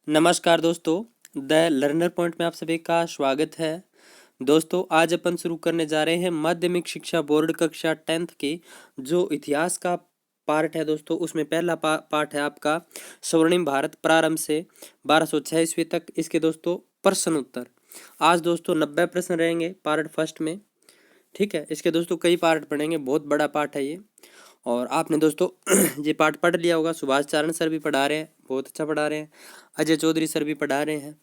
नमस्कार दोस्तों, the learner point में आप सभी का स्वागत है। दोस्तों, आज अपन शुरू करने जा रहे हैं माध्यमिक शिक्षा बोर्ड कक्षा 10th की जो इतिहास का पार्ट है। दोस्तों, उसमें पहला पार्ट है आपका स्वर्णिम भारत प्रारंभ से 1206 ईस्वी तक। इसके दोस्तों प्रश्न उत्तर आज दोस्तों 90 प्रश्न रहेंगे पार्ट फर्स्ट में। ठीक है, इसके दोस्तों कई पार्ट पढ़ेंगे, बहुत बड़ा पार्ट है ये। और आपने दोस्तों ये पाठ पढ़ लिया होगा। सुभाष चारण सर भी पढ़ा रहे हैं, बहुत अच्छा पढ़ा रहे हैं। अजय चौधरी सर भी पढ़ा रहे हैं।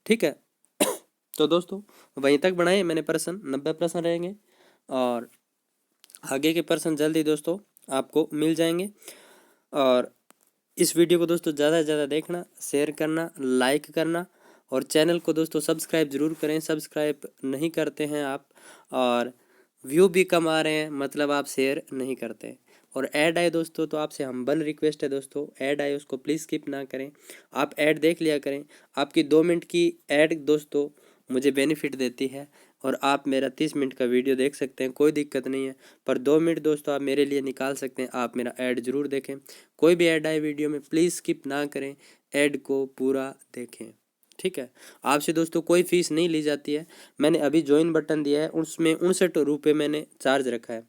ठीक है, तो दोस्तों वहीं तक बढ़ाए मैंने प्रश्न, 90 प्रश्न रहेंगे और आगे के प्रश्न जल्दी दोस्तों आपको मिल जाएंगे। और इस वीडियो को दोस्तों ज़्यादा से ज़्यादा देखना, शेयर करना, लाइक करना और चैनल को दोस्तों सब्सक्राइब जरूर करें। सब्सक्राइब नहीं करते हैं आप और व्यू भी कम आ रहे हैं, मतलब आप शेयर नहीं करते। और ऐड आए दोस्तों तो आपसे हम्बल रिक्वेस्ट है दोस्तों, ऐड आए उसको प्लीज़ स्किप ना करें, आप ऐड देख लिया करें। आपकी 2 मिनट की ऐड दोस्तों मुझे बेनिफिट देती है और आप मेरा 30 मिनट का वीडियो देख सकते हैं, कोई दिक्कत नहीं है। पर 2 मिनट दोस्तों आप मेरे लिए निकाल सकते हैं, आप मेरा ऐड ज़रूर देखें। कोई भी ऐड आए वीडियो में प्लीज़ स्किप ना करें, ऐड को पूरा देखें। ठीक है, आपसे दोस्तों कोई फीस नहीं ली जाती है। मैंने अभी ज्वाइन बटन दिया है, उसमें 59 रुपये मैंने चार्ज रखा है।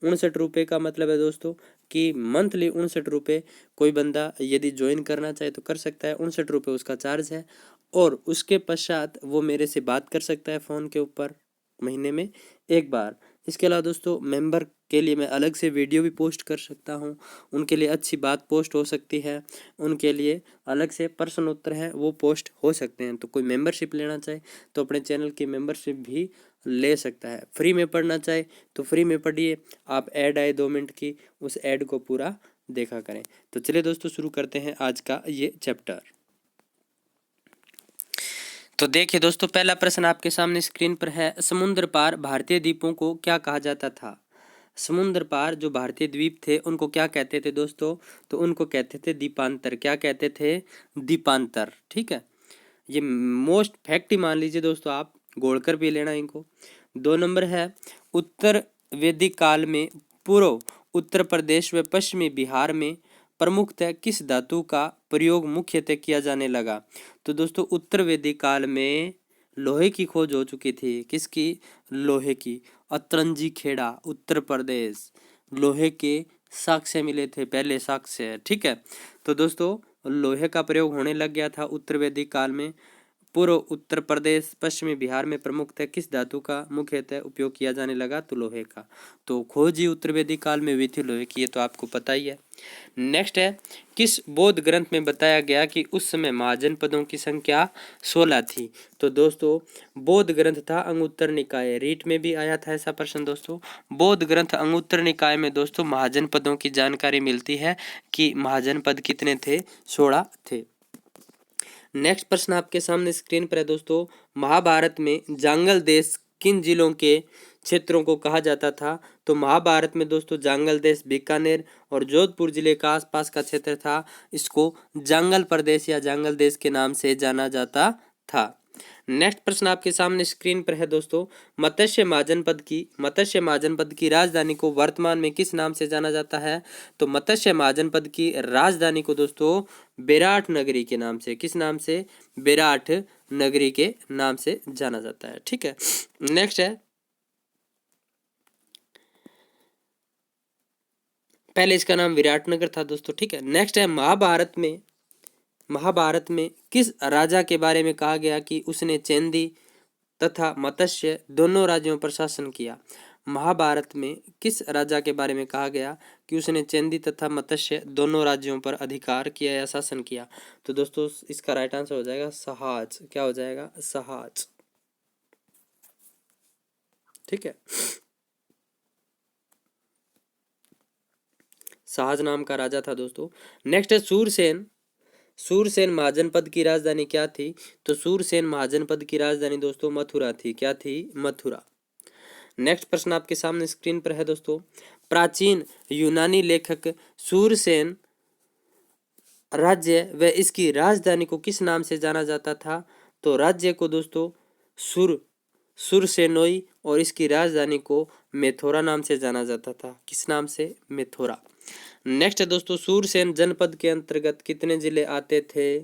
59 रुपये का मतलब है दोस्तों कि मंथली 59 रुपये कोई बंदा यदि ज्वाइन करना चाहे तो कर सकता है। 59 रुपये उसका चार्ज है और उसके पश्चात वो मेरे से बात कर सकता है फ़ोन के ऊपर महीने में एक बार। इसके अलावा दोस्तों मेंबर के लिए मैं अलग से वीडियो भी पोस्ट कर सकता हूँ, उनके लिए अच्छी बात पोस्ट हो सकती है, उनके लिए अलग से प्रश्न उत्तर हैं वो पोस्ट हो सकते हैं। तो कोई मेंबरशिप लेना चाहे तो अपने चैनल की मेंबरशिप भी ले सकता है। फ्री में पढ़ना चाहे तो फ्री में पढ़िए। आप ऐड आए 2 मिनट की, उस ऐड को पूरा देखा करें। तो चलिए दोस्तों शुरू करते हैं आज का ये चैप्टर। तो देखिए दोस्तों, पहला प्रश्न आपके सामने स्क्रीन पर है। समुद्र पार भारतीय द्वीपों को क्या कहा जाता था? समुद्र पार जो भारतीय द्वीप थे उनको क्या कहते थे दोस्तों? तो उनको कहते थे द्वीपांतर। क्या कहते थे? द्वीपांतर। ठीक है, ये मोस्ट फैक्ट ही मान लीजिए दोस्तों, आप गोल कर भी लेना इनको। 2 नंबर है, उत्तर वैदिक काल में पूर्व उत्तर प्रदेश व पश्चिमी बिहार में प्रमुखतः किस धातु का प्रयोग मुख्यतः किया जाने लगा? तो दोस्तों उत्तर वैदिक काल में लोहे की खोज हो चुकी थी। किसकी? लोहे की। अतरंजी खेड़ा उत्तर प्रदेश, लोहे के साक्ष्य मिले थे, पहले साक्ष्य। ठीक है, तो दोस्तों लोहे का प्रयोग होने लग गया था उत्तर वैदिक काल में। पूर्व उत्तर प्रदेश पश्चिमी बिहार में प्रमुखतः किस धातु का मुख्यतः उपयोग किया जाने लगा? तो लोहे का। तो खोज ही उत्तर वैदिक काल में हुई थी लोहे की, ये तो आपको पता ही है। नेक्स्ट है, किस बौद्ध ग्रंथ में बताया गया कि उस समय महाजनपदों की संख्या 16 थी? तो दोस्तों बौद्ध ग्रंथ था अंगुत्तर निकाय, रीट में भी आया था ऐसा प्रश्न दोस्तों। बौद्ध ग्रंथ अंगुत्तर निकाय में दोस्तों महाजनपदों की जानकारी मिलती है कि महाजनपद कितने थे? 16 थे। नेक्स्ट प्रश्न आपके सामने स्क्रीन पर है दोस्तों। महाभारत में जांगल देश किन जिलों के क्षेत्रों को कहा जाता था? तो महाभारत में दोस्तों जांगल देश बीकानेर और जोधपुर जिले का आसपास का क्षेत्र था, इसको जांगल प्रदेश या जांगल देश के नाम से जाना जाता था। नेक्स्ट प्रश्न आपके सामने स्क्रीन पर है दोस्तों। मत्स्य महाजनपद की राजधानी को वर्तमान में किस नाम से जाना जाता है? तो मत्स्य महाजनपद की राजधानी को दोस्तों बेराट नगरी के नाम से, किस नाम से? बेराट नगरी के नाम से जाना जाता है। ठीक है, नेक्स्ट है, पहले इसका नाम विराटनगर था दोस्तों। ठीक है, नेक्स्ट है, महाभारत में किस राजा के बारे में कहा गया कि उसने चैंदी तथा मत्स्य दोनों राज्यों पर शासन किया? महाभारत में किस राजा के बारे में कहा गया कि उसने चैंदी तथा मत्स्य दोनों राज्यों पर अधिकार किया या शासन किया? तो दोस्तों इसका राइट आंसर हो जाएगा सहाज। क्या हो जाएगा? सहाज। ठीक है, सहाज नाम का राजा था दोस्तों। नेक्स्ट है सूरसेन महाजनपद की राजधानी क्या थी? तो सूरसेन महाजनपद की राजधानी दोस्तों मथुरा थी। क्या थी? मथुरा। नेक्स्ट प्रश्न आपके सामने स्क्रीन पर है दोस्तों। प्राचीन यूनानी लेखक सूरसेन राज्य व इसकी राजधानी को किस नाम से जाना जाता था? तो राज्य को दोस्तों सुरसेनोई और इसकी राजधानी को मेथोरा नाम से जाना जाता था। किस नाम से? मेथोरा। नेक्स्ट है दोस्तों, सूरसेन जनपद के अंतर्गत कितने जिले आते थे?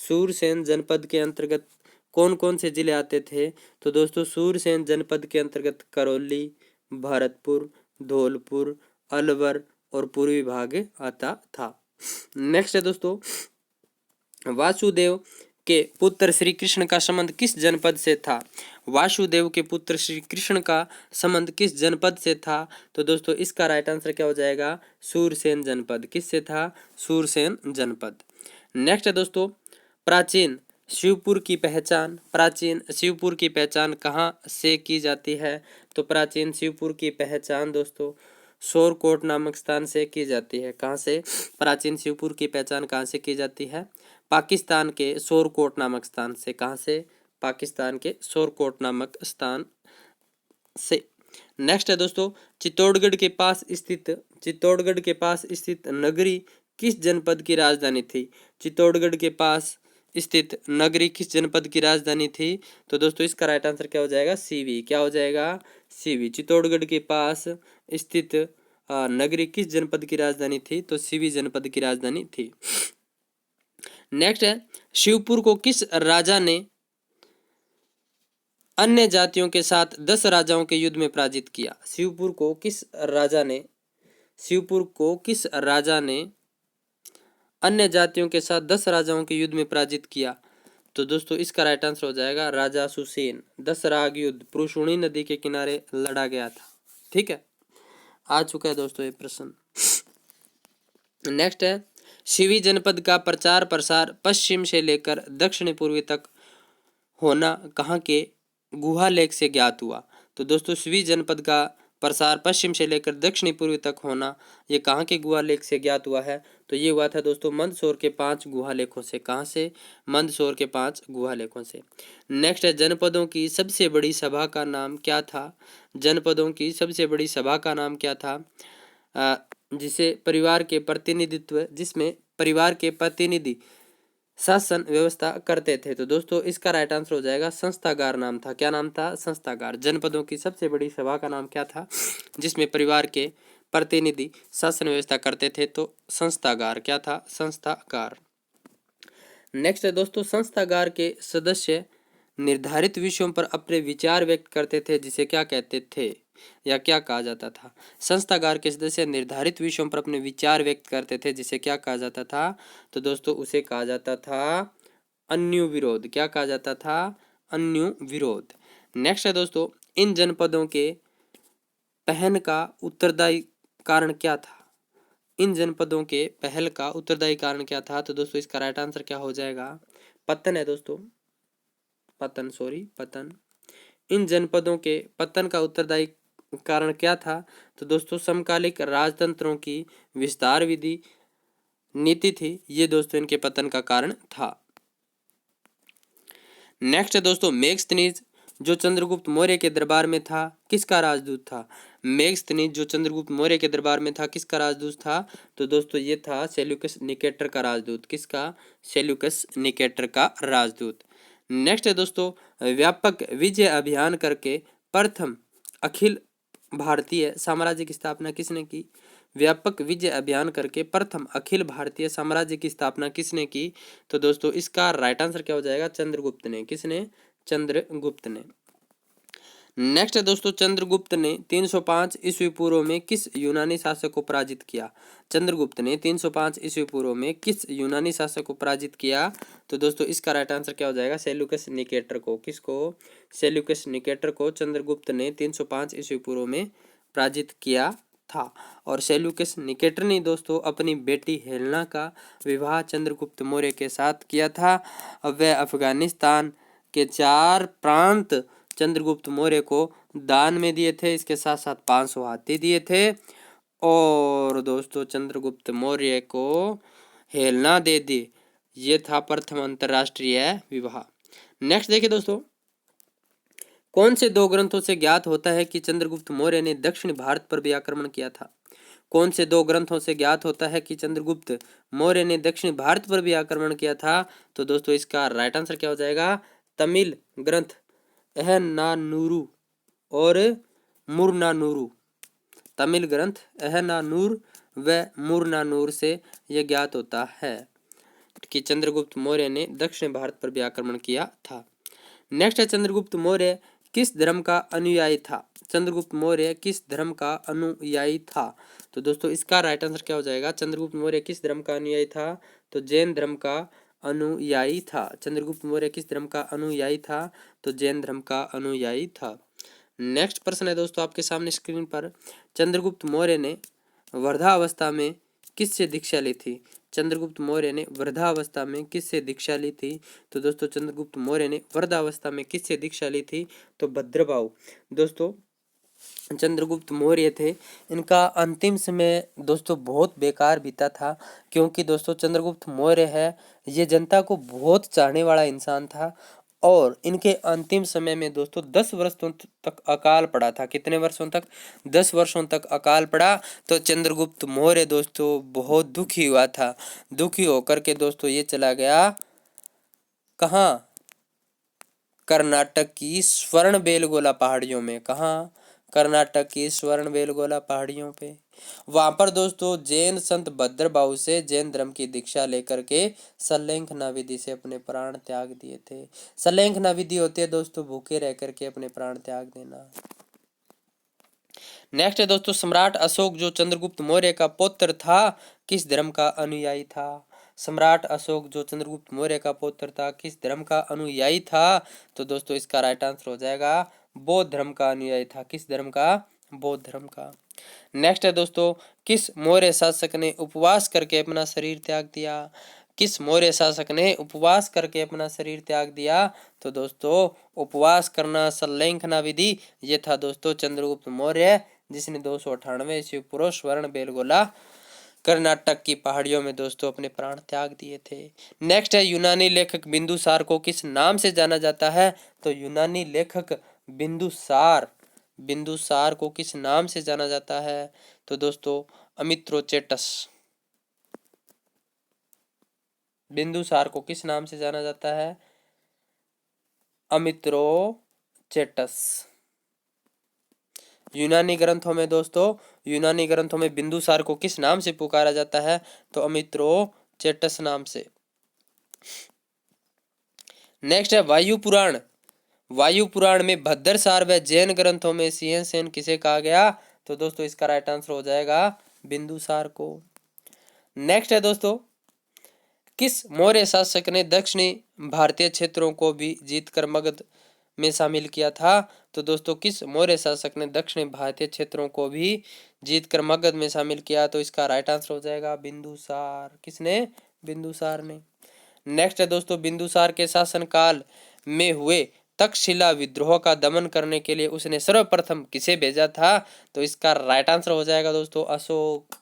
सूरसेन जनपद के अंतर्गत कौन कौन से जिले आते थे? तो दोस्तों सूरसेन जनपद के अंतर्गत करौली, भरतपुर, धौलपुर, अलवर और पूर्वी भाग आता था। नेक्स्ट है दोस्तों, वासुदेव के पुत्र श्री कृष्ण का संबंध किस जनपद से था? वासुदेव के पुत्र श्री कृष्ण का संबंध किस जनपद से था? तो दोस्तों इसका राइट आंसर क्या हो जाएगा? सूरसेन जनपद। किससे था? सूरसेन जनपद। नेक्स्ट है दोस्तों, प्राचीन शिवपुर की पहचान कहाँ से की जाती है? तो प्राचीन शिवपुर की पहचान दोस्तों सोरकोट नामक स्थान से की जाती है। कहाँ से? प्राचीन शिवपुर की पहचान कहाँ से की जाती है? पाकिस्तान के सोरकोट नामक स्थान से। कहाँ से? पाकिस्तान के सोरकोट नामक स्थान से। नेक्स्ट है दोस्तों, चित्तौड़गढ़ के पास स्थित नगरी किस जनपद की राजधानी थी? चित्तौड़गढ़ के पास स्थित नगरी किस जनपद की राजधानी थी? तो दोस्तों इसका राइट आंसर क्या हो जाएगा? सीवी। क्या हो जाएगा? सीवी। चित्तौड़गढ़ के पास स्थित नगरी किस जनपद की राजधानी थी? तो सीवी जनपद की राजधानी थी। नेक्स्ट है, शिवपुर को किस राजा ने अन्य जातियों के साथ 10 राजाओं के युद्ध में पराजित किया? शिवपुर को किस राजा ने अन्य जातियों के साथ 10 राजाओं के युद्ध में पराजित किया? तो दोस्तों इसका राइट आंसर हो जाएगा राजा सुसेन। 10 राग युद्ध पुरुषोणी नदी के किनारे लड़ा गया था। ठीक है, आ चुका है दोस्तों ये प्रश्न। नेक्स्ट है, शिवी जनपद का प्रचार प्रसार पश्चिम से लेकर दक्षिण पूर्वी तक होना कहाँ के गुहा लेख से ज्ञात हुआ? तो दोस्तों शिवी जनपद का प्रसार पश्चिम से लेकर दक्षिणी पूर्वी तक होना ये कहाँ के गुहा लेख से ज्ञात हुआ है? तो ये हुआ था दोस्तों मंदसौर के 5 गुहा लेखों से। कहाँ से? मंदसौर के 5 गुहा लेखों से। नेक्स्ट है, जनपदों की सबसे बड़ी सभा का नाम क्या था? जनपदों की सबसे बड़ी सभा का नाम क्या था? जिसमें परिवार के प्रतिनिधि शासन व्यवस्था करते थे। तो दोस्तों इसका राइट आंसर हो जाएगा संस्थागार नाम था। क्या नाम था? संस्थागार। जनपदों की सबसे बड़ी सभा का नाम क्या था जिसमें परिवार के प्रतिनिधि शासन व्यवस्था करते थे? तो संस्थागार। क्या था? संस्थागार। नेक्स्ट है दोस्तों, संस्थागार के सदस्य निर्धारित विषयों पर अपने विचार व्यक्त करते थे जिसे क्या कहते थे या क्या कहा जाता था? संस्थागार के सदस्य निर्धारित विषयों पर अपने विचार व्यक्त करते थे जिसे क्या कहा जाता था? तो दोस्तों उसे कहा जाता था अन्यु विरोध। क्या कहा जाता था? अन्यु विरोध। नेक्स्ट है दोस्तों, इन जनपदों के पहल का उत्तरदायी कारण क्या था? इन जनपदों के पहल का उत्तरदायी कारण क्या था? तो दोस्तों इसका राइट आंसर क्या हो जाएगा? पतन है दोस्तों। पतन। इन जनपदों के पतन का उत्तरदायी कारण क्या था? तो दोस्तों समकालिक राजतंत्रों की विस्तार विधि नीति थी, ये दोस्तों इनके पतन का कारण था। नेक्स्ट है दोस्तों, मेगस्थनीज जो चंद्रगुप्त मौर्य के दरबार में था किसका राजदूत था? मेगस्थनीज जो चंद्रगुप्त मौर्य के दरबार में था किसका राजदूत था? तो दोस्तों ये था सेल्यूकस निकेटर का राजदूत। किसका? सेल्यूकस निकेटर का राजदूत। नेक्स्ट है दोस्तों, व्यापक विजय अभियान करके प्रथम अखिल भारतीय साम्राज्य की स्थापना किसने की? व्यापक विजय अभियान करके प्रथम अखिल भारतीय साम्राज्य की स्थापना किसने की? तो दोस्तों इसका राइट आंसर क्या हो जाएगा? चंद्रगुप्त ने। किसने? चंद्रगुप्त ने। नेक्स्ट है दोस्तों, चंद्रगुप्त ने 305 ईस्वी पूर्व में किस यूनानी शासक को पराजित किया? चंद्रगुप्त ने 305 ईस्वी पूर्व में किस यूनानी शासक को पराजित किया? तो दोस्तों इसका राइट आंसर क्या हो जाएगा? सेल्यूकस निकेटर को। किसको? सेल्यूकस निकेटर को चंद्रगुप्त ने 305 ईस्वी पूर्व में पराजित किया था। और सेल्यूकस निकेटर ने दोस्तों अपनी बेटी हेलेना का विवाह चंद्रगुप्त मौर्य के साथ किया था। वह अफगानिस्तान के 4 प्रांत चंद्रगुप्त मौर्य को दान में दिए थे। इसके साथ साथ 500 हाथी दिए थे और दोस्तों चंद्रगुप्त मौर्य को हेलना दे दी। ये था प्रथम अंतरराष्ट्रीय विवाह। नेक्स्ट देखिए दोस्तों, कौन से 2 ग्रंथों से ज्ञात होता है कि चंद्रगुप्त मौर्य ने दक्षिण भारत पर भी आक्रमण किया था? कौन से 2 ग्रंथों से ज्ञात होता है कि चंद्रगुप्त मौर्य ने दक्षिण भारत पर भी आक्रमण किया था? तो दोस्तों इसका राइट आंसर क्या हो जाएगा? तमिल ग्रंथ एहनानूरू और मुरनानूरू। तमिल ग्रंथ एहनानूर व मुरनानूर से यह ज्ञात होता है। कि चंद्रगुप्त मौर्य ने दक्षिण भारत पर भी आक्रमण किया था। नेक्स्ट है चंद्रगुप्त मौर्य किस धर्म का अनुयायी था। चंद्रगुप्त मौर्य किस धर्म का अनुयायी था। तो दोस्तों इसका राइट आंसर क्या हो जाएगा, चंद्रगुप्त मौर्य किस धर्म का अनुयायी था, तो जैन धर्म का अनुयायी था। चंद्रगुप्त मौर्य किस धर्म का अनुयायी था, तो जैन धर्म का अनुयायी था। नेक्स्ट प्रश्न है दोस्तों आपके सामने स्क्रीन पर, चंद्रगुप्त मौर्य ने वृद्धावस्था में किससे दीक्षा ली थी। चंद्रगुप्त मौर्य ने वृद्धावस्था में किससे दीक्षा ली थी। तो दोस्तों चंद्रगुप्त मौर्य ने वृद्धावस्था में किससे दीक्षा ली थी, तो भद्रभाव। दोस्तों चंद्रगुप्त मौर्य थे, इनका अंतिम समय दोस्तों बहुत बेकार बीता था, क्योंकि दोस्तों चंद्रगुप्त मौर्य है ये जनता को बहुत चाहने वाला इंसान था, और इनके अंतिम समय में दोस्तों 10 वर्षों तक अकाल पड़ा था। कितने वर्षों तक, 10 वर्षों तक अकाल पड़ा। तो चंद्रगुप्त मौर्य दोस्तों बहुत दुखी हुआ था। दुखी होकर के दोस्तों ये चला गया कहाँ, कर्नाटक की स्वर्ण बेलगोला पहाड़ियों में। कहाँ, कर्नाटक की स्वर्ण बेलगोला पहाड़ियों पे। वहां पर दोस्तों जैन संत भद्रभाव से जैन धर्म की दीक्षा लेकर के सल्लेखना विधि से अपने प्राण त्याग दिए थे। सल्लेखना विधि होती है दोस्तों भूखे रह करके अपने प्राण त्याग देना। नेक्स्ट है दोस्तों सम्राट अशोक जो चंद्रगुप्त मौर्य का पुत्र था किस धर्म का अनुयायी था। सम्राट अशोक जो चंद्रगुप्त मौर्य का पुत्र था किस धर्म का अनुयायी था। तो दोस्तों इसका राइट आंसर हो जाएगा बौद्ध धर्म का अनुयायी था। किस धर्म का, बौद्ध धर्म का। नेक्स्ट है दोस्तों किस मौर्य शासक ने उपवास करके अपना शरीर त्याग दिया। किस मौर्य शासक ने उपवास करके अपना शरीर त्याग दिया। तो दोस्तों उपवास करना सल्लेखना विधि ये था दोस्तों चंद्रगुप्त मौर्य, जिसने 298 ईस्वी पूर्व स्वर्ण बेलगोला कर्नाटक की पहाड़ियों में दोस्तों अपने प्राण त्याग दिए थे। नेक्स्ट है यूनानी लेखक बिंदुसार को किस नाम से जाना जाता है। तो यूनानी लेखक बिंदुसार, बिंदुसार को किस नाम से जाना जाता है। तो दोस्तों अमित्रोचेटस। बिंदुसार को किस नाम से जाना जाता है, अमित्रोचेटस। यूनानी ग्रंथों में दोस्तों, यूनानी ग्रंथों में बिंदुसार को किस नाम से पुकारा जाता है, तो अमित्रोचेटस नाम से। नेक्स्ट है वायु पुराण। वायु पुराण में भद्रसार व जैन ग्रंथों में सिंहसेन किसे कहा गया। तो दोस्तों इसका राइट आंसर हो जाएगा बिंदुसार को। नेक्स्ट है दोस्तों किस मौर्य शासक ने दक्षिणी भारतीय क्षेत्रों को भी जीतकर मगध में शामिल किया था। तो दोस्तों किस मौर्य शासक ने दक्षिणी भारतीय क्षेत्रों को भी जीतकर मगध में शामिल किया। तो इसका राइट आंसर हो जाएगा बिंदुसार। किसने, बिंदुसार ने। नेक्स्ट है दोस्तों बिंदुसार के शासनकाल में हुए तक्षशिला विद्रोह का दमन करने के लिए उसने सर्वप्रथम किसे भेजा था। तो इसका राइट आंसर हो जाएगा दोस्तों अशोक।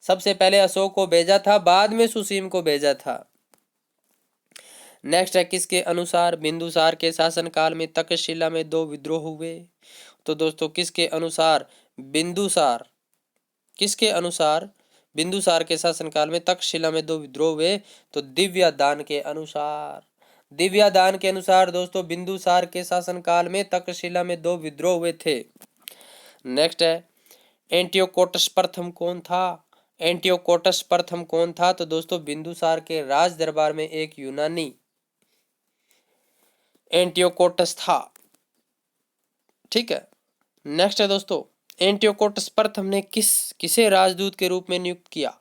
सबसे पहले अशोक को भेजा था, बाद में सुसीम को भेजा था। नेक्स्ट है किसके अनुसार बिंदुसार के शासनकाल में तक्षशिला में 2 विद्रोह हुए। तो दोस्तों किसके अनुसार बिंदुसार, किसके अनुसार बिंदुसार के शासनकाल में तक्षशिला में 2 विद्रोह हुए। तो दिव्यादान के अनुसार, दिव्यादान के अनुसार दोस्तों बिंदुसार के शासनकाल में तक्षशिला में 2 विद्रोह हुए थे। नेक्स्ट है एंटियोकोटस प्रथम कौन था। एंटियोकोटस प्रथम कौन था। तो दोस्तों बिंदुसार के राज दरबार में एक यूनानी एंटियोकोटस था। ठीक है। नेक्स्ट है दोस्तों एंटियोकोटस प्रथम ने किसे राजदूत के रूप में नियुक्त किया।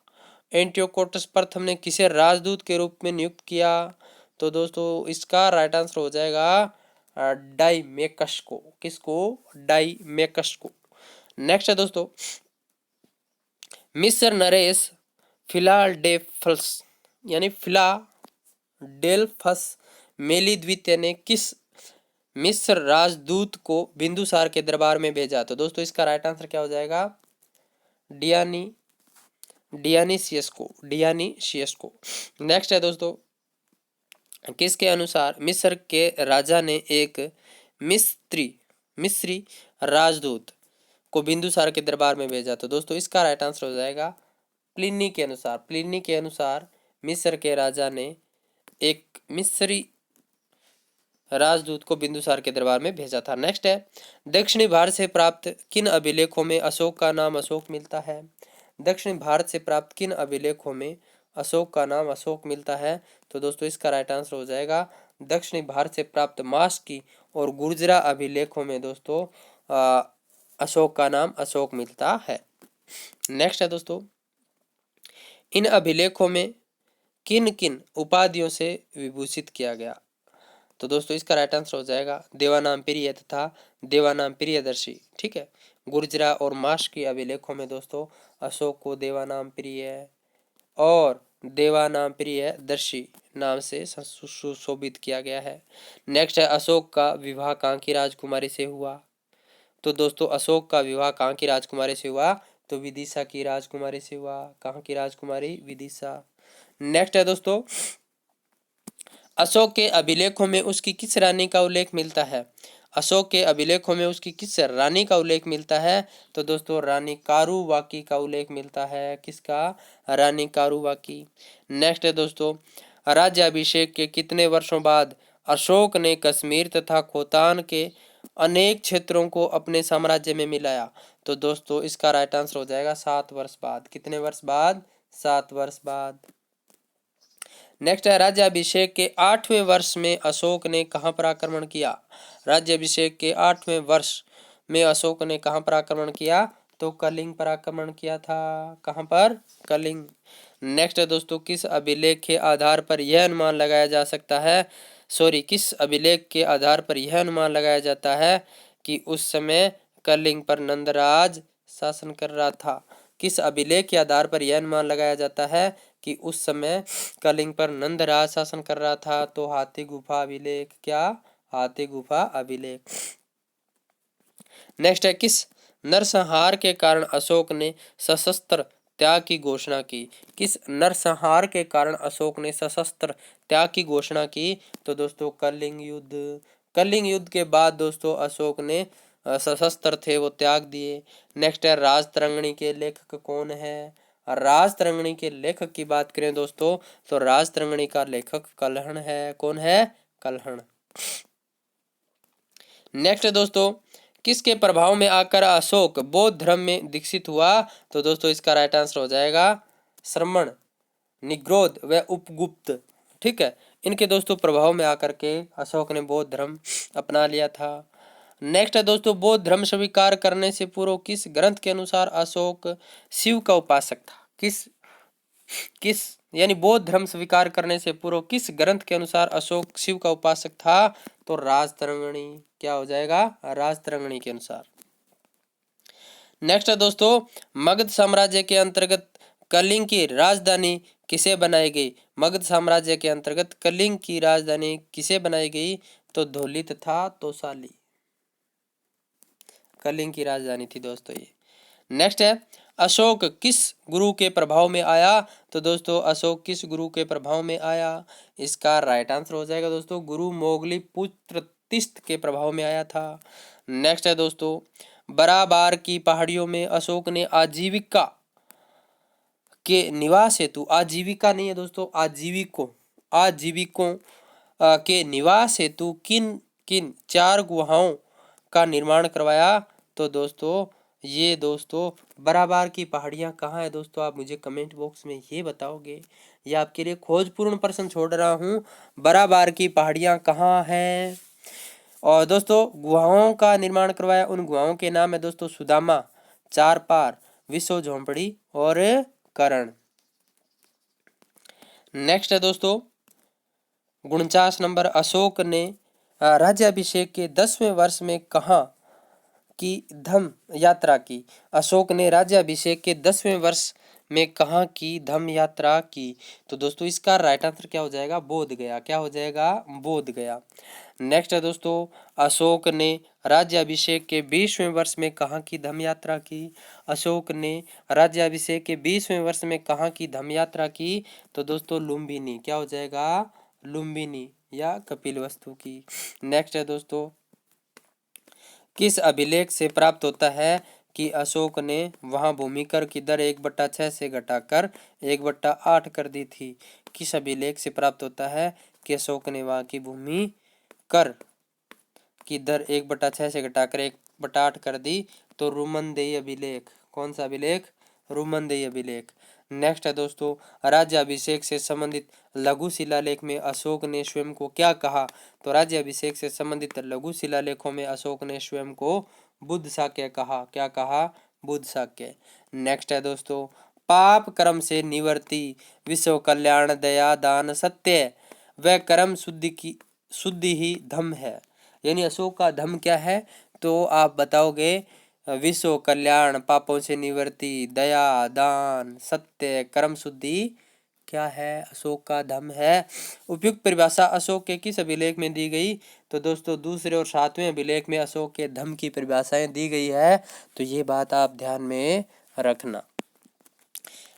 एंटियोकोटस प्रथम ने किसे राजदूत के रूप में नियुक्त किया। तो दोस्तों इसका राइट आंसर हो जाएगा डाइमेकस को। किसको, डाइमेकस को। नेक्स्ट है दोस्तों मिस्र नरेश फिलाडेल्फस यानी फिलाडेल्फस मेली द्वितीय ने किस मिस्र राजदूत को बिंदुसार के दरबार में भेजा। तो दोस्तों इसका राइट आंसर क्या हो जाएगा डियानीसियस को, डियानीसियस को। नेक्स्ट है दोस्तों किसके अनुसार मिस्र के राजा ने एक मिस्री राजदूत को बिंदुसार के दरबार में भेजा। तो दोस्तों इसका राइट आंसर हो जाएगा प्लिनी के अनुसार। प्लिनी के अनुसार मिस्र के राजा ने एक मिस्री राजदूत को बिंदुसार के दरबार में भेजा था। नेक्स्ट है दक्षिणी भारत से प्राप्त किन अभिलेखों में अशोक का नाम अशोक मिलता है। दक्षिणी भारत से प्राप्त किन अभिलेखों में अशोक का नाम अशोक मिलता है? तो दोस्तों इसका राइट आंसर हो जाएगा दक्षिणी भारत से प्राप्त मास्की और गुर्जरा अभिलेखों में दोस्तों अशोक का नाम अशोक मिलता है। नेक्स्ट है दोस्तों, इन अभिलेखों में किन किन उपाधियों से विभूषित किया गया? तो दोस्तों इसका राइट आंसर हो जाएगा देवानाम प्रिय तथा देवानाम प्रियदर्शी। ठीक है, गुर्जरा और माश की अभिलेखों में दोस्तों अशोक को देवानाम प्रिय और देवानाम प्रियदर्शी नाम से सुशोभित किया गया है। नेक्स्ट है, अशोक का विवाह कहाँ की राजकुमारी से हुआ? तो दोस्तों अशोक का विवाह कहाँ की राजकुमारी से हुआ? तो विदिशा की राजकुमारी से हुआ। कहाँ की राजकुमारी? विदिशा। नेक्स्ट है दोस्तों, अशोक के अभिलेखों में उसकी किस रानी का उल्लेख मिलता है? अशोक के अभिलेखों में उसकी किस रानी का उल्लेख मिलता है? तो दोस्तों रानी कारुबाकी का उल्लेख मिलता है। किसका? रानी कारुबाकी। नेक्स्ट है दोस्तों, राज्याभिषेक के कितने वर्षों बाद अशोक ने कश्मीर तथा खोतान के अनेक क्षेत्रों को अपने साम्राज्य में मिलाया? तो दोस्तों इसका राइट आंसर हो जाएगा 7 वर्ष बाद। कितने वर्ष बाद? 7 वर्ष बाद। नेक्स्ट है, राज्याभिषेक के 8वें वर्ष में अशोक ने कहां पर आक्रमण किया? राज्याभिषेक के 8वें वर्ष में अशोक ने कहां पर आक्रमण किया? तो कलिंग पर आक्रमण किया था। कहां पर? कलिंग। नेक्स्ट है दोस्तों, किस अभिलेख के आधार पर यह अनुमान लगाया जा सकता है, किस अभिलेख के आधार पर यह अनुमान लगाया जाता है कि उस समय कलिंग पर नंदराज शासन कर रहा था? किस अभिलेख के आधार पर यह अनुमान लगाया जाता है कि उस समय कलिंग पर नंदराज शासन कर रहा था? तो हाथी गुफा अभिलेख। क्या? हाथी गुफा अभिलेख। नेक्स्ट है, किस नरसंहार के कारण अशोक ने सशस्त्र त्याग की घोषणा की? किस नरसंहार के कारण अशोक ने सशस्त्र त्याग की घोषणा की? तो दोस्तों कलिंग युद्ध। कलिंग युद्ध के बाद दोस्तों अशोक ने सशस्त्र थे वो त्याग दिए। नेक्स्ट है, राजतरंगिणी के लेखक कौन है? राजतरंगिणी के लेखक की बात करें दोस्तों तो राजतरंगिणी का लेखक कल्हण है। कौन है? कल्हण। नेक्स्ट दोस्तों, किसके प्रभाव में आकर अशोक बौद्ध धर्म में दीक्षित हुआ? तो दोस्तों इसका राइट आंसर हो जाएगा श्रमण, निग्रोध व उपगुप्त। ठीक है, इनके दोस्तों प्रभाव में आकर के अशोक ने बौद्ध धर्म अपना लिया था। नेक्स्ट है दोस्तों, बौद्ध धर्म स्वीकार करने से पूर्व किस ग्रंथ के अनुसार अशोक शिव का उपासक था? किस यानी बौद्ध धर्म स्वीकार करने से पूर्व किस ग्रंथ के अनुसार अशोक शिव का उपासक था? तो राजतरंगिणी। क्या हो जाएगा? राजतरंगिणी के अनुसार। नेक्स्ट है दोस्तों, मगध साम्राज्य के अंतर्गत कलिंग की राजधानी किसे बनाई गई? मगध साम्राज्य के अंतर्गत कलिंग की राजधानी किसे बनाई गई? तो धौली तथा तोसाली कलिंग की राजधानी थी दोस्तों ये। नेक्स्ट है, अशोक किस गुरु के प्रभाव में आया? तो दोस्तों अशोक किस गुरु के प्रभाव में आया? इसका राइट आंसर हो जाएगा दोस्तों गुरु मोगली पुत्र तिस्त के प्रभाव में आया था। नेक्स्ट है दोस्तों, बराबार की पहाड़ियों में अशोक ने आजीविका के निवास हेतु, आजीविका नहीं है दोस्तों, आजीविकों के निवास हेतु किन किन 4 गुहाओं का निर्माण करवाया? तो दोस्तों ये दोस्तों बराबर की पहाड़ियाँ कहाँ है दोस्तों? आप मुझे कमेंट बॉक्स में ये बताओगे। ये आपके लिए खोजपूर्ण प्रश्न छोड़ रहा हूँ, बराबर की पहाड़ियाँ कहाँ हैं? और दोस्तों गुहाओं का निर्माण करवाया, उन गुहाओं के नाम है दोस्तों सुदामा, चार पार, विश्व झोंपड़ी और करण। नेक्स्ट है दोस्तों 49 नंबर, अशोक ने राज्याभिषेक के 10वें वर्ष में कहाँ की धम्म यात्रा की? अशोक ने राज्याभिषेक के 10वें वर्ष में कहाँ की धम्म यात्रा की? तो दोस्तों इसका राइट आंसर क्या हो जाएगा? बोध गया। क्या हो जाएगा? बोध गया। नेक्स्ट है दोस्तों, अशोक ने राज्याभिषेक के 20वें वर्ष में कहाँ की धम्म यात्रा की? अशोक ने राज्याभिषेक के 20वें वर्ष में कहाँ की धम्म यात्रा की? तो दोस्तों लुम्बिनी। क्या हो जाएगा? लुम्बिनी या कपिलवस्तु की। नेक्स्ट है दोस्तों, किस अभिलेख से प्राप्त होता है कि अशोक ने वहां भूमि कर की दर 1/6 से घटाकर 1/8 कर दी थी? किस अभिलेख से प्राप्त होता है कि अशोक ने वहां की भूमि कर की दर 1/6 से घटाकर 1/8 कर दी? तो रुमनदेही अभिलेख। कौन सा अभिलेख? रुमनदेही अभिलेख। नेक्स्ट है दोस्तों, राज्याभिषेक से संबंधित लघु शिलालेख में अशोक ने स्वयं को क्या कहा? तो राज्याभिषेक से संबंधित लघु शिलालेखों में अशोक ने स्वयं को बुद्ध शाक्य कहा। क्या कहा? बुद्ध शाक्य। नेक्स्ट है दोस्तों, पाप कर्म से निवर्ती, विश्व कल्याण, दया, दान, सत्य व कर्म शुद्धि ही धम्म है। यानी अशोक का धम्म क्या है? तो आप बताओगे विश्व कल्याण, पापों से निवृत्ति, दया, दान, सत्य, कर्म शुद्धि क्या है? अशोक का धम्म है। उपयुक्त परिभाषा अशोक के किस अभिलेख में दी गई? तो दोस्तों दूसरे और 7वें अभिलेख में अशोक के धम्म की परिभाषाएं दी गई है। तो ये बात आप ध्यान में रखना।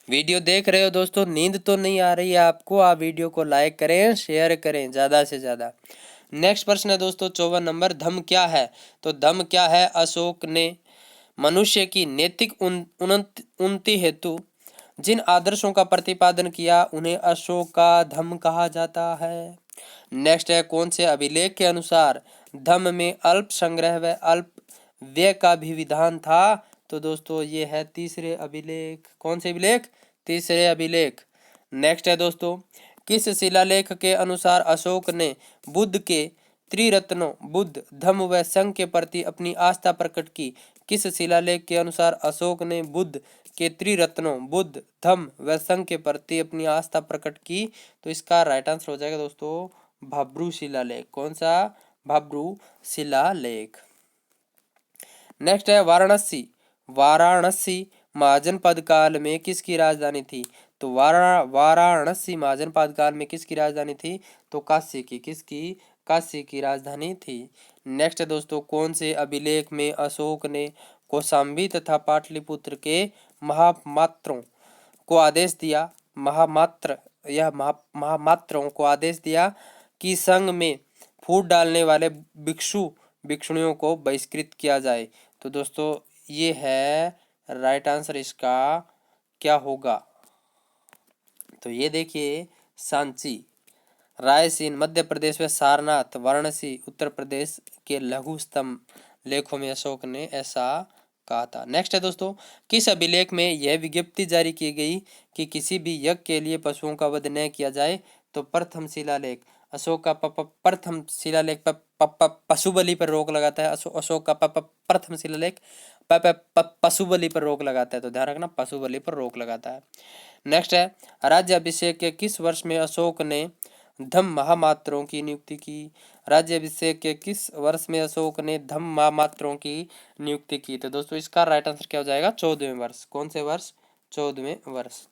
वीडियो देख रहे हो दोस्तों, नींद तो नहीं आ रही है आपको? आप वीडियो को लाइक करें, शेयर करें ज़्यादा से ज़्यादा। नेक्स्ट प्रश्न है दोस्तों 54 नंबर, धम्म क्या है? तो धम्म क्या है? अशोक ने मनुष्य की नैतिक उन्नति हेतु जिन आदर्शों का प्रतिपादन किया उन्हें अशोक का धम्म कहा जाता है। नेक्स्ट है, कौन से अभिलेख के अनुसार धम्म में अल्प संग्रह व अल्प व्यय का भी विधान था? तो दोस्तों ये है तीसरे अभिलेख। कौन से अभिलेख? तीसरे अभिलेख। नेक्स्ट है दोस्तों, किस शिलालेख के अनुसार अशोक ने बुद्ध के त्रिरत्नों बुद्ध, धम्म व संघ के प्रति अपनी आस्था प्रकट की? किस शिलालेख के अनुसार अशोक ने बुद्ध के त्रिरत्नों बुद्ध, धम्म व संघ के प्रति अपनी आस्था प्रकट की? तो इसका राइट आंसर हो जाएगा दोस्तों भाब्रू शिलालेख। कौन सा? भाब्रू शिलालेख। नेक्स्ट है वाराणसी। वाराणसी महाजनपद काल में किसकी राजधानी थी? तो वाराणसी महाजनपद काल में किसकी राजधानी थी? तो काशी की। किसकी? काशी की राजधानी थी। नेक्स्ट है दोस्तों, कौन से अभिलेख में अशोक ने कौशाम्बी तथा पाटलिपुत्र के महामात्रों को आदेश दिया? महामात्रों को आदेश दिया कि संघ में फूट डालने वाले भिक्षुणियों को बहिष्कृत किया जाए? तो दोस्तों ये है राइट आंसर। इसका क्या होगा? तो ये देखिए, सांची, रायसीन मध्य प्रदेश में, सारनाथ, वाराणसी उत्तर प्रदेश के लघु स्तंभ लेखों में अशोक ने ऐसा कहा था। नेक्स्ट है दोस्तों, किस अभिलेख में यह विज्ञप्ति जारी की गई कि किसी भी यज्ञ के लिए पशुओं का वध न किया जाए? तो प्रथम शिलालेख। अशोक का प्रथम शिलालेख पशु बलि पर रोक लगाता है। अशोक का प्रथम शिलालेख पशु बलि पर रोक लगाता है। तो ध्यान रखना, पशु बलि पर रोक लगाता है। नेक्स्ट है, राज्याभिषेक के किस वर्ष में अशोक ने धम्म महामात्रों की नियुक्ति की? राज्याभिषेक के किस वर्ष में अशोक ने धम्म महामात्रों की नियुक्ति की? तो दोस्तों इसका राइट आंसर क्या हो जाएगा? 14वें वर्ष। कौन से वर्ष? 14वें वर्ष।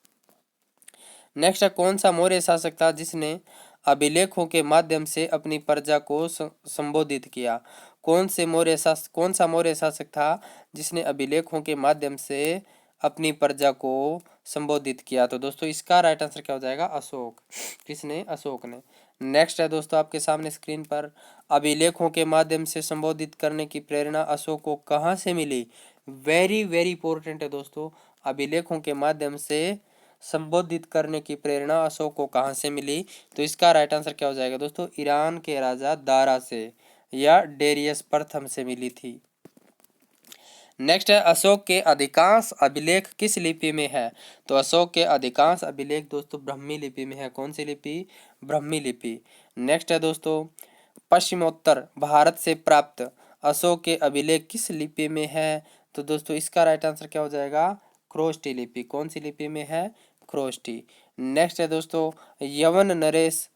नेक्स्ट है, कौन सा मौर्य शासक था जिसने अभिलेखों के माध्यम से अपनी प्रजा को संबोधित किया? कौन सा मौर्य शासक था जिसने अभिलेखों के माध्यम से अपनी प्रजा को संबोधित किया? तो दोस्तों इसका राइट आंसर क्या हो जाएगा? अशोक। किसने? अशोक ने। नेक्स्ट है दोस्तों आपके सामने स्क्रीन पर, अभिलेखों के माध्यम से संबोधित करने की प्रेरणा अशोक को कहाँ से मिली? वेरी वेरी इंपॉर्टेंट है दोस्तों, अभिलेखों के माध्यम से संबोधित करने की प्रेरणा अशोक को कहाँ से मिली? तो इसका राइट आंसर क्या हो जाएगा दोस्तों? ईरान के राजा दारा से या डेरियस प्रथम से मिली थी। नेक्स्ट है, अशोक के अधिकांश अभिलेख किस लिपि में है? तो अशोक के अधिकांश अभिलेख दोस्तों ब्राह्मी लिपि में है। कौन सी लिपि? ब्राह्मी लिपि। नेक्स्ट है दोस्तों, पश्चिमोत्तर भारत से प्राप्त अशोक के अभिलेख किस लिपि में है? तो दोस्तों इसका राइट आंसर क्या हो जाएगा? ख्रोष्टी लिपि। कौन सी लिपि में है? ख्रोष्टी। नेक्स्ट है दोस्तों, यवन नरेश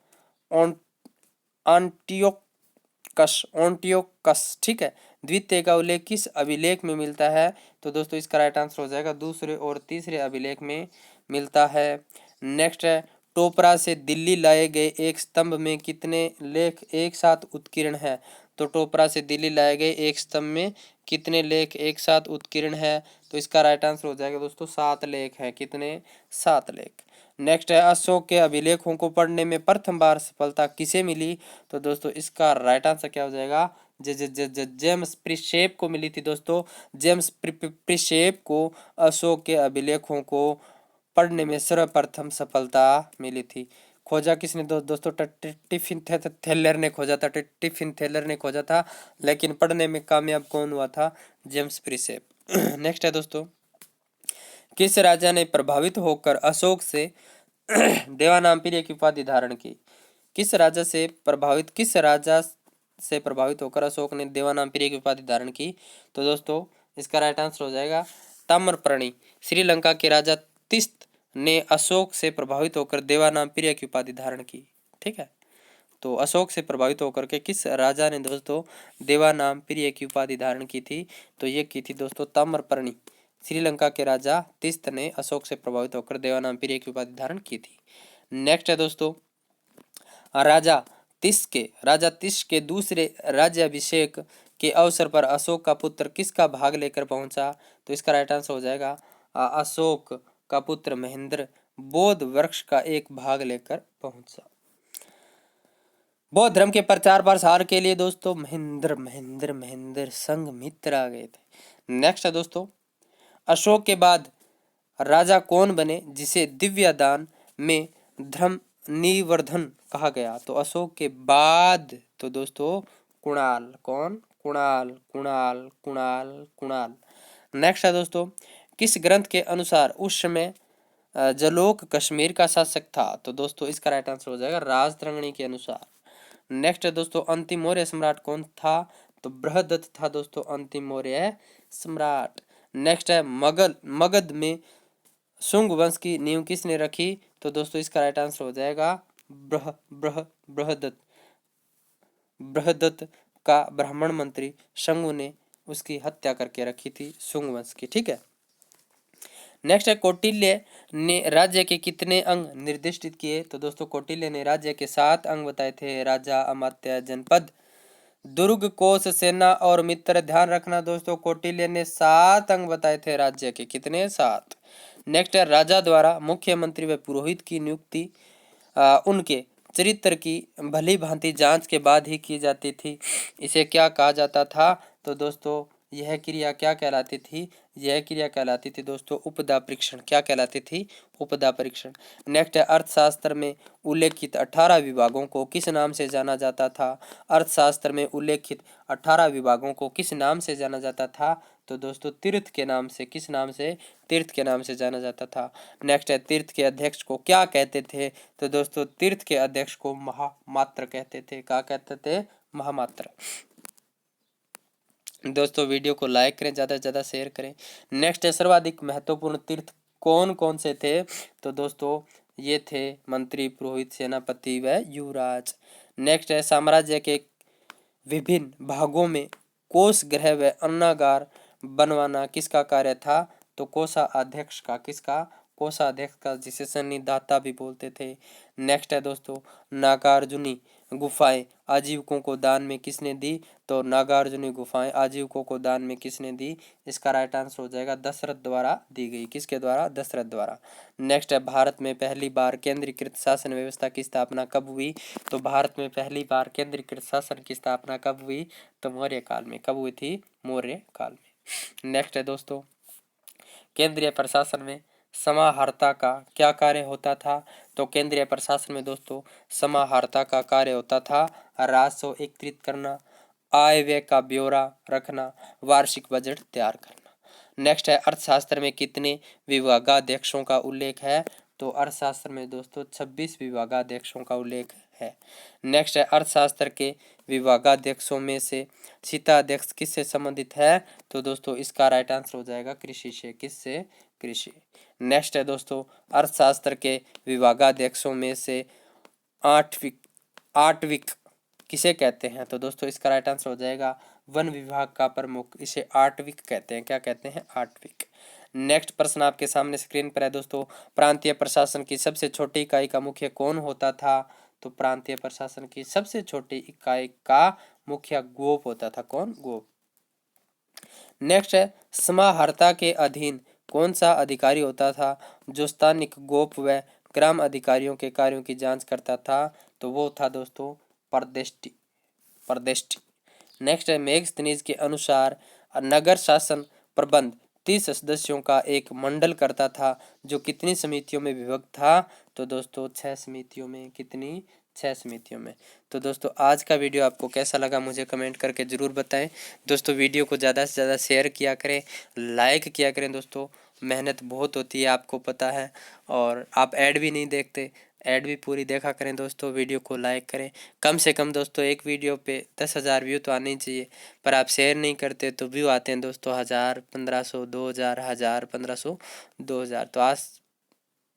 ओंटियोकस, ठीक है, द्वितीय का उल्लेख किस अभिलेख में मिलता है? तो दोस्तों इसका राइट आंसर हो जाएगा दूसरे और तीसरे अभिलेख में मिलता है। नेक्स्ट है, टोपरा से दिल्ली लाए गए एक स्तंभ में कितने लेख एक साथ उत्कीर्ण है? तो टोपरा से दिल्ली लाए गए एक स्तंभ में कितने लेख एक साथ उत्कीर्ण है? तो इसका राइट आंसर हो जाएगा दोस्तों 7 लेख है। कितने? 7 लेख। नेक्स्ट है, अशोक के अभिलेखों को पढ़ने में प्रथम बार सफलता किसे मिली? तो दोस्तों इसका राइट आंसर क्या हो जाएगा? जेम्स प्रिशेप को मिली थी दोस्तों। जेम्स प्रिशेप को अशोक के अभिलेखों को पढ़ने में सर्वप्रथम सफलता मिली थी। खोजा किसने? दोस्तों टिफिन थैलर ने खोजा था। टिफिन थैलर ने खोजा था, लेकिन पढ़ने में कामयाब कौन हुआ था? जेम्स प्रिशेप। नेक्स्ट है दोस्तों, किस राजा ने प्रभावित होकर अशोक से देवानामप्रिय की उपाधि धारण की? किस राजा से प्रभावित होकर अशोक ने देवानामप्रिय की उपाधि धारण की? तो दोस्तों इसका राइट आंसर हो जाएगा ताम्रपर्णी। श्रीलंका के राजा तिस्त ने अशोक से प्रभावित होकर देवानामप्रिय की उपाधि धारण की। ठीक है, तो अशोक से प्रभावित होकर के किस राजा ने दोस्तों देवानामप्रिय की उपाधि धारण की थी? तो ये की थी दोस्तों ताम्रपर्णी। श्रीलंका के राजा तिस्त ने अशोक से प्रभावित होकर देवानामप्रिय की उपाधि धारण की थी। नेक्स्ट है दोस्तों, राजा तिस्क के दूसरे राज्याभिषेक के अवसर पर अशोक का पुत्र किसका भाग लेकर पहुंचा? तो इसका राइट आंसर हो जाएगा अशोक का पुत्र महेंद्र बोध वृक्ष का एक भाग लेकर पहुंचा। बौद्ध धर्म के प्रचार प्रसार के लिए दोस्तों महेंद्र संघमित्र आ गए थे। नेक्स्ट है दोस्तों, अशोक के बाद राजा कौन बने जिसे दिव्यदान में धर्म निवर्धन कहा गया? तो अशोक के बाद तो दोस्तों कुणाल। कौन? कुणाल। नेक्स्ट है दोस्तों, किस ग्रंथ के अनुसार उस समय जलोक कश्मीर का शासक था? तो दोस्तों इसका राइट आंसर हो जाएगा राजतरंगिणी के अनुसार। नेक्स्ट है दोस्तों, अंतिम मौर्य सम्राट कौन था? तो बृहदत्त था दोस्तों अंतिम मौर्य सम्राट। नेक्स्ट है मगध में शुंग वंश की नींव किसने रखी? तो दोस्तों इसका राइट आंसर हो जाएगा बृहदत्त का ब्राह्मण मंत्री शंगु ने उसकी हत्या करके रखी थी शुंग वंश की। ठीक है, नेक्स्ट है कौटिल्य ने राज्य के कितने अंग निर्दिष्ट किए? तो दोस्तों कौटिल्य ने राज्य के 7 अंग बताए थे। राजा, अमात्य, जनपद, दुर्ग, कोष, सेना और मित्र। ध्यान रखना दोस्तों, कौटिल्य ने 7 अंग बताए थे राज्य के। कितने? 7। नेक्स्ट है राजा द्वारा मुख्यमंत्री व पुरोहित की नियुक्ति उनके चरित्र की भली भांति जांच के बाद ही की जाती थी। इसे क्या कहा जाता था? तो दोस्तों यह क्रिया क्या कहलाती थी? यह क्रिया कहलाती थी दोस्तों उपदा परीक्षण। क्या कहलाती थी? उपदा परीक्षण। नेक्स्ट है अर्थशास्त्र में उल्लेखित 18 विभागों को किस नाम से जाना जाता था? अर्थशास्त्र में उल्लेखित 18 विभागों को किस नाम से जाना जाता था? तो दोस्तों तीर्थ के नाम से। किस नाम से? तीर्थ के नाम से जाना जाता था। नेक्स्ट है तीर्थ के अध्यक्ष को क्या कहते थे? तो दोस्तों तीर्थ के अध्यक्ष को महामात्र कहते थे। क्या कहते थे? महामात्र। दोस्तों वीडियो को लाइक करें, ज़्यादा से ज़्यादा शेयर करें। नेक्स्ट है सर्वाधिक महत्वपूर्ण तीर्थ कौन कौन से थे? तो दोस्तों ये थे मंत्री, पुरोहित, सेनापति व युवराज। नेक्स्ट है साम्राज्य के विभिन्न भागों में कोष गृह व अन्नागार बनवाना किसका कार्य था? तो कोषाध्यक्ष का। किसका? कोषाध्यक्ष का, जिसे सन्निधाता भी बोलते थे। नेक्स्ट है दोस्तों नागार्जुनी गुफाएं आजीविकों को दान में किसने दी? तो नागार्जुनी गुफाएं आजीविकों को दान में किसने दी? इसका राइट आंसर हो जाएगा दशरथ द्वारा दी गई। किसके द्वारा? दशरथ द्वारा। नेक्स्ट है भारत में पहली बार केंद्रीकृत शासन व्यवस्था की स्थापना कब हुई? तो भारत में पहली बार केंद्रीकृत शासन की स्थापना कब हुई? तो मौर्य काल में। कब हुई थी? मौर्य काल में। नेक्स्ट है दोस्तों केंद्रीय प्रशासन में समाहर्ता का क्या कार्य होता था? तो केंद्रीय प्रशासन में दोस्तों समाहर्ता का कार्य होता था राजस्व एकत्रित करना, आय व्यय का ब्यौरा रखना, वार्षिक बजट तैयार करना। नेक्स्ट है अर्थशास्त्र में कितने विभागाध्यक्षों का उल्लेख है? तो अर्थशास्त्र में दोस्तों 26 विभागाध्यक्षों का उल्लेख है। नेक्स्ट है अर्थशास्त्र के विभागाध्यक्षों में से शीताध्यक्ष किससे संबंधित है? तो दोस्तों इसका राइट आंसर हो जाएगा कृषि से। किससे? कृषि। नेक्स्ट है दोस्तों अर्थशास्त्र के विभागाध्यक्षों में से आठविक किसे कहते हैं? तो दोस्तों इसका राइट आंसर हो जाएगा वन विभाग का प्रमुख। इसे आठविक कहते हैं। क्या कहते हैं? आठविक। नेक्स्ट प्रश्न आपके सामने स्क्रीन पर है दोस्तों, प्रांतीय प्रशासन की सबसे छोटी इकाई का मुख्य कौन होता था? तो प्रांतीय प्रशासन की सबसे छोटी इकाई का मुखिया गोप होता था। कौन? गोप। नेक्स्ट है समाहर्ता के अधीन कौन सा अधिकारी होता था जो स्थानिक गोप व ग्राम अधिकारियों के कार्यों की जांच करता था? तो वो था दोस्तों परदेष्टि। नेक्स्ट है मेगस्थनीज के अनुसार नगर शासन प्रबंध 30 सदस्यों का एक मंडल करता था जो कितनी समितियों में विभक्त था? तो दोस्तों 6 समितियों में। कितनी? 6 समितियों में। तो दोस्तों आज का वीडियो आपको कैसा लगा मुझे कमेंट करके ज़रूर बताएं। दोस्तों वीडियो को ज़्यादा से ज़्यादा शेयर किया करें, लाइक किया करें दोस्तों। मेहनत बहुत होती है, आपको पता है। और आप ऐड भी नहीं देखते, ऐड भी पूरी देखा करें दोस्तों। वीडियो को लाइक करें, कम से कम दोस्तों एक वीडियो पे 10,000 व्यू तो आने ही चाहिए। पर आप शेयर नहीं करते तो व्यू आते हैं दोस्तों 1000, 1500, 2000, 1000, 1500, 2000। तो आज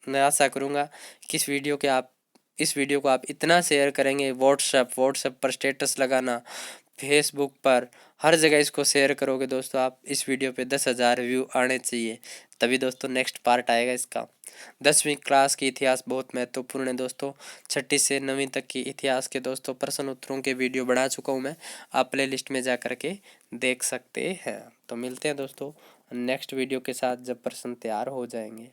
मैं आशा करूँगा कि इस वीडियो को आप इतना शेयर करेंगे, व्हाट्सएप पर स्टेटस लगाना, फेसबुक पर, हर जगह इसको शेयर करोगे दोस्तों आप। इस वीडियो पे 10,000 व्यू आने चाहिए, तभी दोस्तों नेक्स्ट पार्ट आएगा इसका। 10वीं क्लास की इतिहास बहुत महत्वपूर्ण है दोस्तों। 6ठी से 9वीं तक की इतिहास के दोस्तों प्रश्न उत्तरों के वीडियो बना चुका हूँ मैं, आप प्ले लिस्ट में जा कर के देख सकते हैं। तो मिलते हैं दोस्तों नेक्स्ट वीडियो के साथ जब प्रश्न तैयार हो जाएंगे।